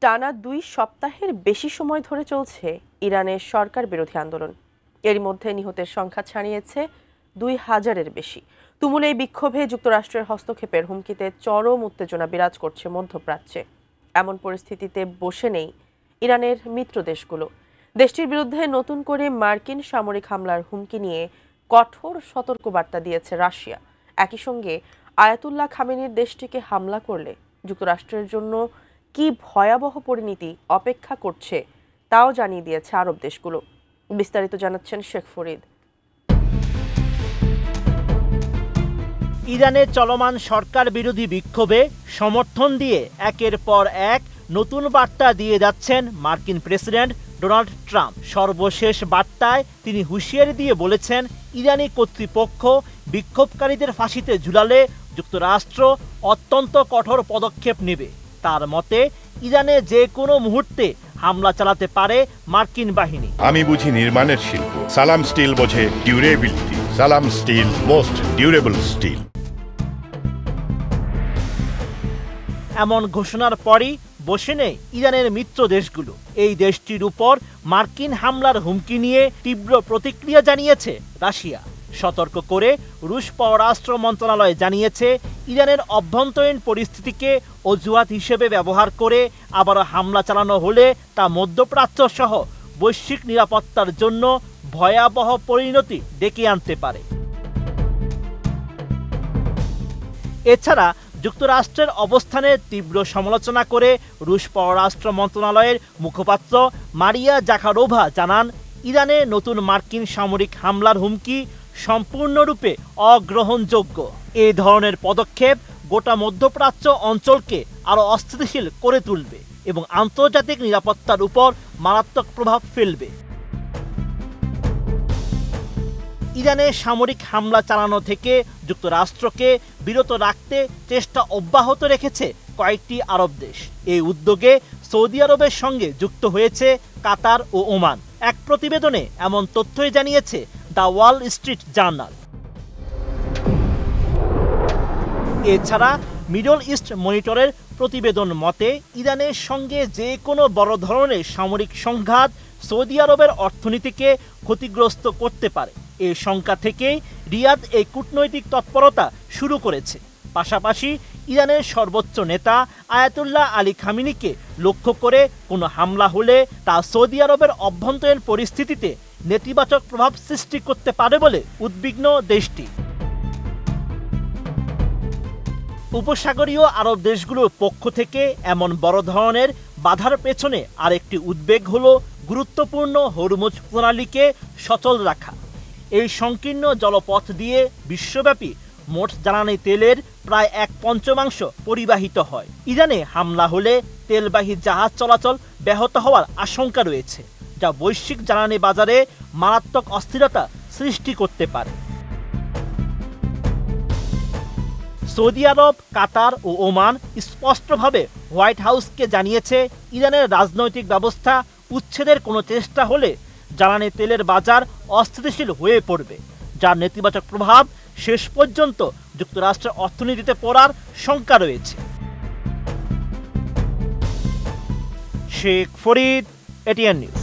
টানা ২ সপ্তাহের বেশি সময় ধরে চলছে ইরানের সরকার বিরোধী আন্দোলন। এরই মধ্যে নিহতের সংখ্যা ছাড়িয়েছে ২,০০০-এর বেশি। তুমুল এই বিক্ষোভে যুক্তরাষ্ট্রের হস্তক্ষেপের হুমকিতে চরম উত্তেজনা বিরাজ করছে মধ্যপ্রাচ্যে। এমন পরিস্থিতিতে বসে নেই ইরানের মিত্র দেশগুলো। দেশটির বিরুদ্ধে নতুন করে মার্কিন সামরিক হামলার হুমকি নিয়ে কঠোর সতর্কবার্তা দিয়েছে রাশিয়া। একই সঙ্গে আয়াতুল্লাহ খামেনির দেশটিকে হামলা করলে যুক্তরাষ্ট্রের জন্য কি ভয়াবহ পরিণতি অপেক্ষা করছে তাও জানিয়ে দিয়েছে আরব দেশগুলো। বিস্তারিত জানাচ্ছেন শেখ ফরিদ। ইরানের চলমান সরকার বিরোধী বিক্ষোভে সমর্থন দিয়ে একের পর এক নতুন বার্তা দিয়ে যাচ্ছেন মার্কিন প্রেসিডেন্ট ডোনাল্ড ট্রাম্প। সর্বশেষ বার্তায় তিনি হুঁশিয়ারি দিয়ে বলেছেন, ইরানি কর্তৃপক্ষ বিক্ষোভকারীদের ফাঁসিতে ঝুলালে যুক্তরাষ্ট্র অত্যন্ত কঠোর পদক্ষেপ নেবে। তার মতে ইরানে যে কোনো মুহূর্তে হামলা চালাতে পারে মার্কিন বাহিনী। আমি বুঝি নির্মাণের শিল্প, সালাম স্টিল বোঝে ডিউরেবিলিটি। সালাম স্টিল, মোস্ট ডিউরেবল স্টিল। এমন ঘোষণার পরই বসে নেই ইরানের মিত্র দেশগুলো। এই দেশটির উপর মার্কিন হামলার হুমকি নিয়ে তীব্র প্রতিক্রিয়া জানিয়েছে রাশিয়া। সতর্ক করে রুশ পররাষ্ট্র মন্ত্রণালয় জানিয়েছে, ইরানের অভ্যন্তরীণ পরিস্থিতিকে অজুহাত হিসেবে ব্যবহার করে আবারও হামলা চালানো হলে তা মধ্যপ্রাচ্য সহ বৈশ্বিক নিরাপত্তার জন্য ভয়াবহ পরিণতি ডেকে আনতে পারে। এছাড়া যুক্তরাষ্ট্রের অবস্থানের তীব্র সমালোচনা করে রুশ পররাষ্ট্র মন্ত্রণালয়ের মুখপাত্র মারিয়া জাখারোভা জানান, ইরানে নতুন মার্কিন সামরিক হামলার হুমকি সম্পূর্ণরূপে অগ্রহণযোগ্য। এই ধরনের পদক্ষেপ গোটা মধ্যপ্রাচ্য অঞ্চলকে আরও অস্থিতিশীল করে তুলবে এবং আন্তর্জাতিক নিরাপত্তার উপর মারাত্মক প্রভাব ফেলবে। ইরানে সামরিক হামলা চালানো থেকে যুক্তরাষ্ট্রকে বিরত রাখতে চেষ্টা অব্যাহত রেখেছে কয়েকটি আরব দেশ। এই উদ্যোগে সৌদি আরবের সঙ্গে যুক্ত হয়েছে কাতার ও ওমান। এক প্রতিবেদনে এমন তথ্যই জানিয়েছে দ্য ওয়াল স্ট্রিট জার্নাল। এছাড়া মিডল ইস্ট মনিটরের প্রতিবেদন মতে, ইরানের সঙ্গে যে কোনো বড় ধরনের সামরিক সংঘাত সৌদি আরবের অর্থনীতিকে ক্ষতিগ্রস্ত করতে পারে। এই শঙ্কা থেকেই রিয়াদ এই কূটনৈতিক তৎপরতা শুরু করেছে। পাশাপাশি ইরানের সর্বোচ্চ নেতা আয়াতুল্লাহ আলী খামেনিকে লক্ষ্য করে কোনো হামলা হলে তা সৌদি আরবের অভ্যন্তরীণ পরিস্থিতিতে নেতিবাচক প্রভাব সৃষ্টি করতে পারে বলে উদ্বিগ্ন দেশটি। উপসাগরীয় আরব দেশগুলোর পক্ষ থেকে এমন বড় ধরনের বাধার পেছনে আরেকটি উদ্বেগ হলো গুরুত্বপূর্ণ হরমুজ প্রণালীকে সচল রাখা। এই সংকীর্ণ জলপথ দিয়ে বিশ্বব্যাপী মোট জ্বালানি তেলের প্রায় 1/5 পরিবাহিত হয়। ইরানে হামলা হলে তেলবাহী জাহাজ চলাচল ব্যাহত হওয়ার আশঙ্কা রয়েছে, যা বৈশ্বিক জ্বালানি বাজারে মারাত্মক অস্থিরতা সৃষ্টি করতে পারে। সৌদি আরব, কাতার ও ওমান স্পষ্টভাবে হোয়াইট হাউসকে জানিয়েছে, ইরানের রাজনৈতিক ব্যবস্থা উচ্ছেদের কোনো চেষ্টা হলে জ্বালানি তেলের বাজার অস্থিতিশীল হয়ে পড়বে, যার নেতিবাচক প্রভাব শেষ পর্যন্ত যুক্তরাষ্ট্রের অর্থনীতিতে পড়ার শঙ্কা রয়েছে। Sheikh Farid, ATN news.